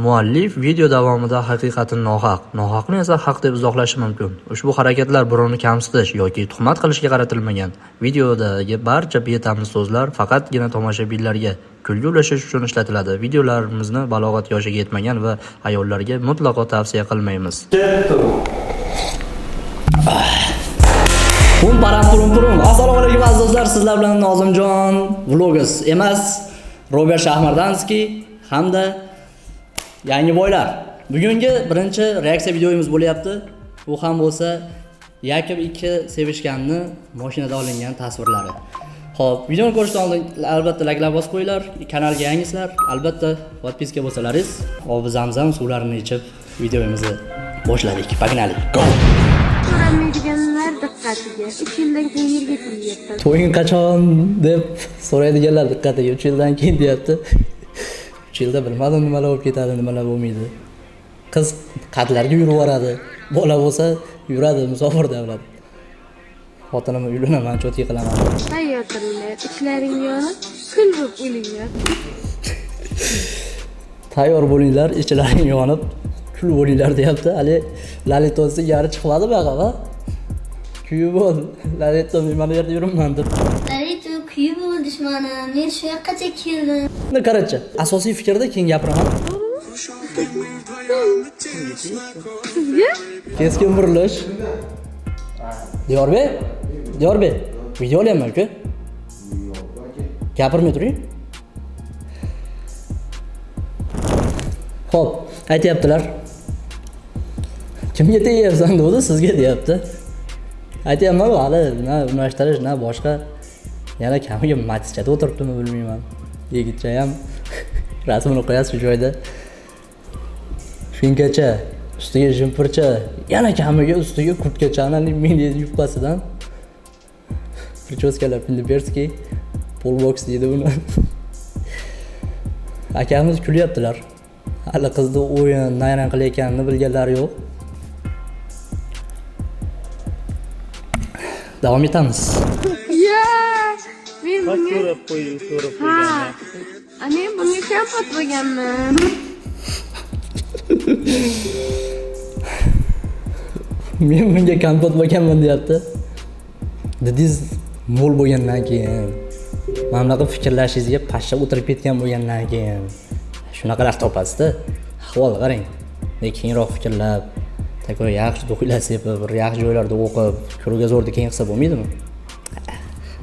Muallif video davomida haqiqatni nohaqni esa haq deb izohlashi mumkin. Ushbu harakatlar birovni kamsitish yoki tuhmat qilishga qaratilmagan. Videodagi barcha betamiz so'zlar faqatgina tomoshabinlarga kulgi ulashish uchun ishlatiladi. Videolarimizni balog'at yoshiga yetmagan va ayollarga mutlaqo tavsiya qilmaymiz. Assalomu alaykum aziz do'stlar, sizlar bilan Nozimjon Vlogs emas, Robert Shahmardanskiy hamda yangi boylar. Bugungi birinchi reaksiya videomiz bo'lyapti. Bu ham bo'lsa Yakov 2 sevishganni mashinada olingan tasvirlari. Xo'p, videoni ko'rishdan oldin albatta layklar bosib qo'yinglar. Kanalga yangisizlar, albatta podpiska bo'lsalaringiz, obi zamzam suvlarini ichib videomizni boshladik. Pagnali. Go. So'ramaydiganlar diqqatiga 3 yildan keyin yerga kelyapti. To'ying qachon deb so'raydiganlar diqqatiga 3 yildan keyin deyapti. 3 yilda bilmadim nimalar bo'lib ketadi, nimalar bo'lmaydi. Qiz qatlarga yurib boradi, bola bo'lsa yuradi, musofir davlat. Xotinim uylanaman, cho'tki qilaman. Tayyordiringlar, ichlaring yonib, kul bo'lib o'linglar. Tayyor bo'linglar, ichlaring yonib, kul bo'linglar deyapti. Hali Lalitosi yari chiqmadi bu yoqqa. Kuyib bo'l. Lalito men mana yerda yuribman deb. Lalito kuyib bo'l dushmanim. Men shu yoqqacha keldim. Buni qarachi. Asosiy fikrda keyin gapiraman. Sizga? Keskin burilish. Diyorbek, video olyapman ku. Gapirmay turing. Xo'p, aytayaptilar. Kimga tegyapsan dedi, sizga deyapti. Aytayapman, hali na unashtirish, na boshqa. Yana kamiga matischada o'tiribdimi bilmayman. Yigitcha ham rasmini qo'yasiz shu joyda. Shungacha ustiga jimpircha, yana kamiga ustiga kurtkachani mini yubqasidan prichoskalar Piliberskiy polbox deydi buni. Akamiz kulyaptilar. Hali qizni o'yin, nayran qilayotganini bilganlari yo'q. Davom etamiz. Ya, men bunga so'rab qo'ygan. Men bunga kompot bo'lganman. Men bunga kompot bo'lganman deyapti. Dediz mo'l bo'lgandan keyin, mana bunaqa fikrlashingizga pashsha o'tirib ketgan bo'lgandan keyin shunaqalar topasiz-da. Ahvol qarang. Keyinroq fikrlab, takoy yaxshi do'qilasi sepib, bir yaxshi joylarda o'qib, krugazo'rni keyin qilsa bo'lmaydimi?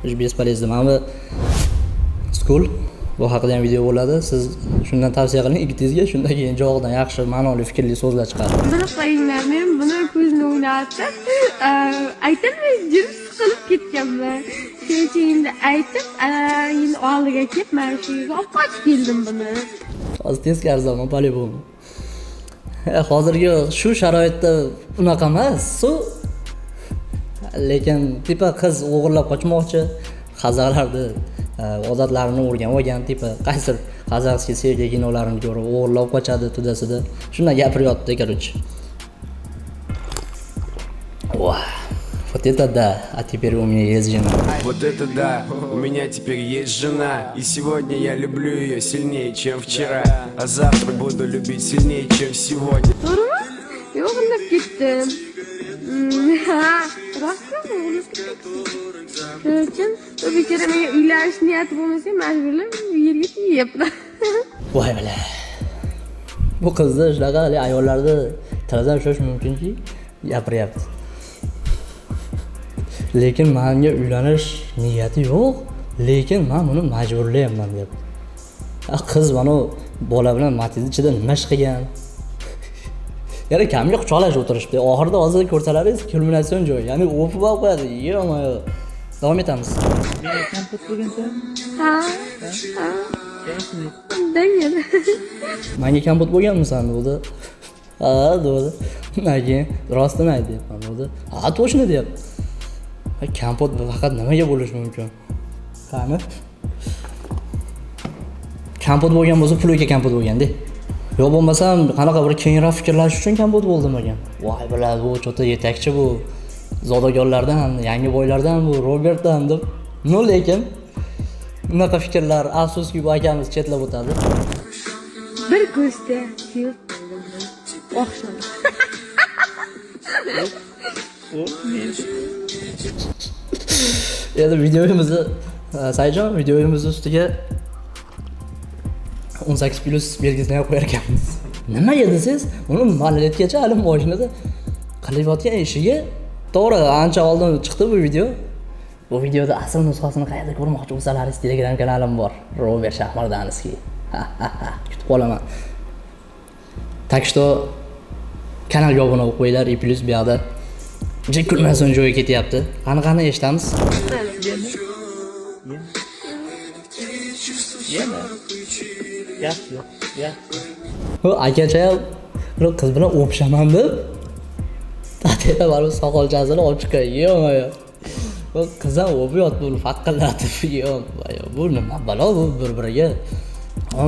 Ush besполезный. Mana bu school bu haqida ham video bo'ladi. Siz shundan tavsiya qiling yigitingizga, shundan keyin javoqdan yaxshi ma'noli fikrli so'zlar chiqadi. Bilib qo'yinglar, men buni ko'zni o'ynatib, aytilmay jim siqilib ketganman. Keyin aytib, endi oldiga kelib, men shu yerga olib qochib keldim buni. Hozir tezkor zamon polibon. Hozirgi shu sharoitda unaqa emas. Lekin tipa qiz o'g'irlab qochmoqchi, qazoqlarni odatlarini o'rganib olgan, tipa qaysi qozog'skiy seriya kinolarini ko'rib o'g'irlab qochadi tudasida. Shunday gapiryapti, короче. Вот это да, а теперь у меня есть жена. Вот это да, у меня теперь есть жена. И сегодня я люблю ее сильнее, чем вчера. А завтра буду любить сильнее, чем сегодня. To'g'rimi? Yo'q, undab ketdim. Rostmi? Shuning uchun bechora menga uylanish niyati bo'lmasa, majburlab yerga tegyapti. Voy bala. Bu qizni shunaqa ayollarni tilidan ushlash mumkinki, gapiryapti. Lekin menga uylanish niyati yo'q, lekin men uni majburlayapman deb. Qiz mana bola bilan matiz ichida nima ish qilgan? Yana kamga quchoqlash o'tirishdi. Oxirida hozir ko'rsalaringiz kulminatsion joy. Ya'ni o'pib qo'yadi. Yo'q-yo'q. Davom etamiz. Kompot bo'lgansan? Ha. Dangel. Menga kompot bo'lganmisan dedi. Ha, dedi. Nega? Rostini aytayapman dedi. Ha, to'shni deyapti. Kompot faqat nimaga bo'lishi mumkin? Qani? Kompot bo'lgan bo'lsa, pulga kompot bo'lganda. Yo'q bo'lmasam, qanaqa bir keyinroq fikrlash uchun kompot bo'ldim ekan. Voy biladi, bu cho'ta yetakchi bu. Zodagonlardan, yangi boylardan bu Robertdan deb. No lekin bunaqa fikrlar afsuski bu akamiz chetlab o'tadi. Bir ko'zda fil o'xshaydi. Endi videomizni Sayjon videomizni ustiga 18+ belgisini qo'yar ekanmiz. Nima edisiz? Uni malletgacha hali mashinada qilayotgan ishiga to'g'ri ancha oldin chiqdi bu video. Bu videoda asl nusxasini qayerda ko'rmoqchi bo'lsalaringiz Telegram kanalim bor. Robert Shahmardanskiy. Kutib qolaman. Так что kanalga obuna bo'lib qo'yinglar, и+ bu yoqda jek kundan joyga ketyapti. Qani eshitamiz. Bu akacha bir qiz bilan o'pshaman deb tatida baribir soqolchasini olib chiqqan. Yo'q. Bu qiz ham o'pyapti uni faqillatib. Yo'q. Bu nima balo bu bir-biriga.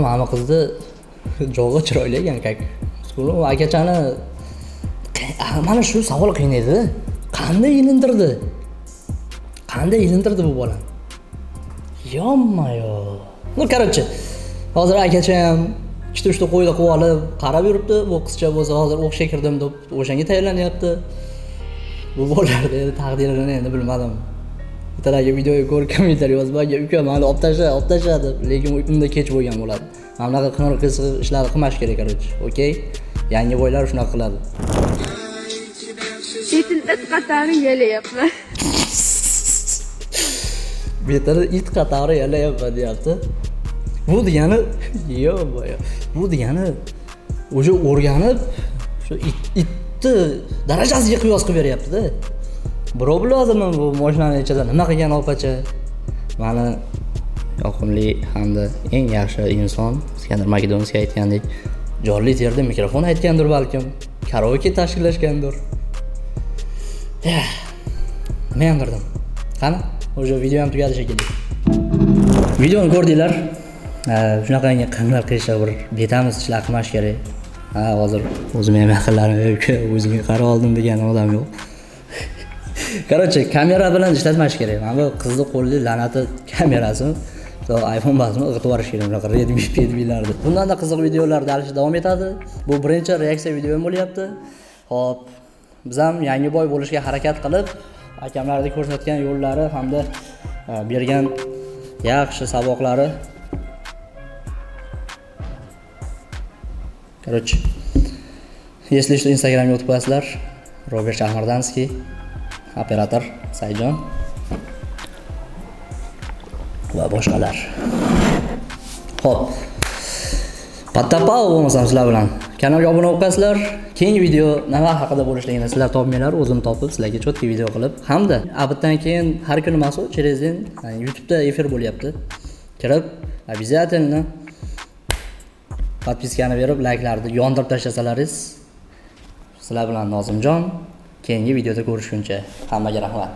Mana qizni jog'i chiroyli ekan kak. U akachani mana shu savol qiynaydi. Qanday ilintirdi bu bola? Yomma-yo. Ну, короче, hozir akacha ham 2-3 ta qo'yda qilib olib qarab yuribdi. Bu qizcha bo'lsa hozir o'qishga kirdim deb o'shanga tayyorlanyapti. Bu bolalarda endi taqdirini endi bilmadim. Bittalarga videoga ko'rib kommentariy yozib, "Menga uka mani olib tasha" deb, lekin unda kech bo'lgan bo'ladi. Mana bunaqa qiziq ishlarni qilmash kerak, короче. Okey? Yangi boylar shunaqa qiladi. Setin it qatori yalayapman. Betari it qatori yalayapman deyapti. Bu degani yo'q. Bu degani o'sha o'rganib shu itni darajasiga qiyos qilib beryapti-da. Birov bilozmi bu mashinaning ichida nima qilgan opacha? Mani yoqimli hamda eng yaxshi inson Iskandar Makedonskiy aytgandek, jonli efirda mikrofon aytgandir balkim, karaoke tashkillashgandir. Nima ham qildim? Qani, o'sha video ham tugadi shekilli. Videoni ko'rdinglar. Shunaqangi qanday qilishga bir betamiz ishlar qilmash kerak. Hozir o'zim ham yaqinlarim o'zingga qarab oldim degan odam yo'q. Короче, kamera bilan ishlatmash kerak. Mana bu qizni qo'lli la'nati kamerasi. iPhone basini o'g'itib yuborish kerak. Bunaqa Redmi-larni. Bundan da qiziq videolar albatta davom etadi. Bu birinchi reaksiya video ham bo'lyapti. Xo'p, biz ham yangi boy bo'lishga harakat qilib, akamlarning ko'rsatgan yo'llari hamda bergan yaxshi saboqlari. Короче, если что, Instagramga o'tib qo'yasizlar. Robert Shahmardanskiy, operator Sayjon va boshqalar. Xo'p. Pattapau bo'lmasam sizlar bilan kanalga obuna bo'lib qo'yasizlar. Keyingi video nima haqida bo'lishligini sizlar topmanglar, o'zim topib sizlarga cho'tki video qilib, hamda abitdan keyin har kuni mas'ul через день YouTube'da efir bo'lyapti. Kirib, обязательно podpiskani berib, like'larni yondirib tashlasalaringiz, sizlar bilan Nozimjon keyingi videoda ko'rishguncha hammaga rahmat.